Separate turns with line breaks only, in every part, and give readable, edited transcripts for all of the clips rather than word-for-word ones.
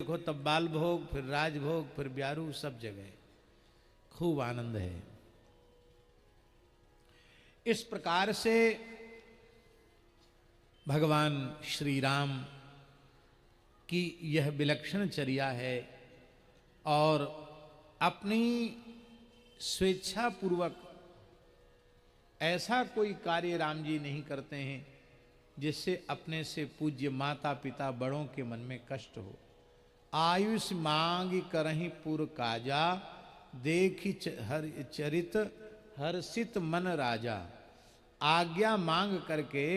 देखो तब बाल भोग, फिर राजभोग, फिर ब्यारू, सब जगह खूब आनंद है। इस प्रकार से भगवान श्री राम की यह विलक्षण चर्या है और अपनी स्वेच्छा पूर्वक ऐसा कोई कार्य राम जी नहीं करते हैं जिससे अपने से पूज्य माता पिता बड़ों के मन में कष्ट हो। आयुष मांग करहीं पुर काजा, देखी हर चरित हर्षित मन राजा। आज्ञा मांग करके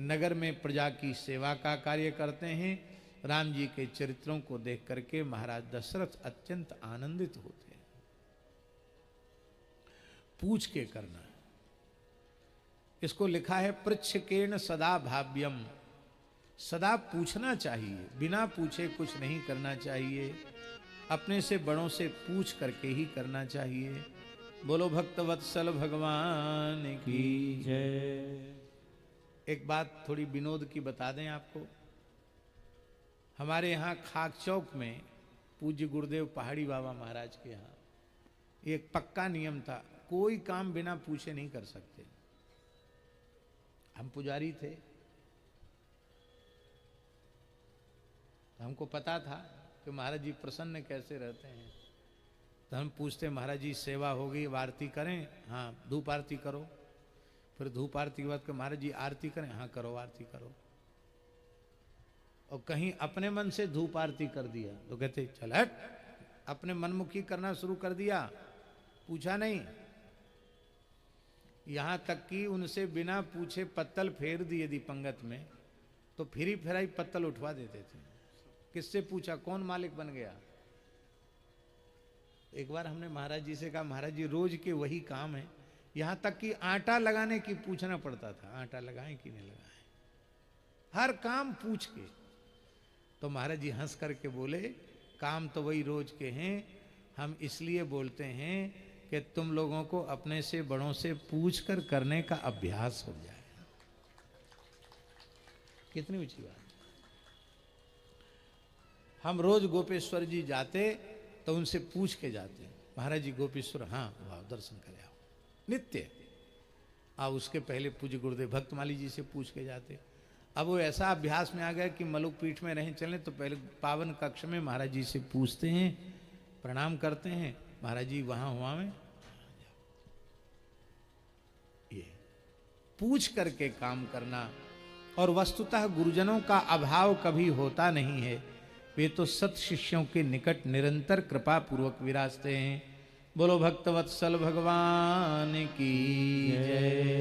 नगर में प्रजा की सेवा का कार्य करते हैं। राम जी के चरित्रों को देख करके महाराज दशरथ अत्यंत आनंदित होते हैं। पूछ के करना, इसको लिखा है पृच्छकेन सदा भाव्यम। सदा पूछना चाहिए, बिना पूछे कुछ नहीं करना चाहिए। अपने से बड़ों से पूछ करके ही करना चाहिए। बोलो भक्तवत्सल भगवान की जय। एक बात थोड़ी विनोद की बता दें आपको। हमारे यहाँ खाक चौक में पूज्य गुरुदेव पहाड़ी बाबा महाराज के यहाँ एक पक्का नियम था, कोई काम बिना पूछे नहीं कर सकते। हम पुजारी थे, तो हमको पता था कि महाराज जी प्रसन्न कैसे रहते हैं। तो हम पूछते, महाराज जी सेवा होगी, आरती करें? हाँ। धूप आरती करो। फिर धूप आरती के बाद कि महाराज जी आरती करें? हाँ करो, आरती करो। और कहीं अपने मन से धूप आरती कर दिया तो कहते चल हट, अपने मनमुखी करना शुरू कर दिया, पूछा नहीं। यहां तक कि उनसे बिना पूछे पत्तल फेर दिए यदि पंगत में तो फिरी फिराई पत्तल उठवा देते थे। किससे पूछा? कौन मालिक बन गया? एक बार हमने महाराज जी से कहा, महाराज जी रोज के वही काम है, यहां तक कि आटा लगाने की पूछना पड़ता था, आटा लगाएं कि नहीं लगाएं, हर काम पूछ के। तो महाराज जी हंस करके बोले, काम तो वही रोज के हैं, हम इसलिए बोलते हैं कि तुम लोगों को अपने से बड़ों से पूछ कर करने का अभ्यास हो जाए। कितनी ऊंची बात। हम रोज गोपेश्वर जी जाते तो उनसे पूछ के जाते, महाराज जी गोपेश्वर, हाँ वाह दर्शन करे आओ, नित्य। अब उसके पहले पूज्य गुरुदेव भक्तमाली जी से पूछ के जाते। अब वो ऐसा अभ्यास में आ गया कि मलुक पीठ में रहें चलें तो पहले पावन कक्ष में महाराज जी से पूछते हैं, प्रणाम करते हैं, महाराज जी वहां हुआ में। ये पूछ करके काम करना। और वस्तुतः गुरुजनों का अभाव कभी होता नहीं है, वे तो सत शिष्यों के निकट निरंतर कृपा पूर्वक विराजते हैं। बोलो भक्तवत्सल भगवान की जय।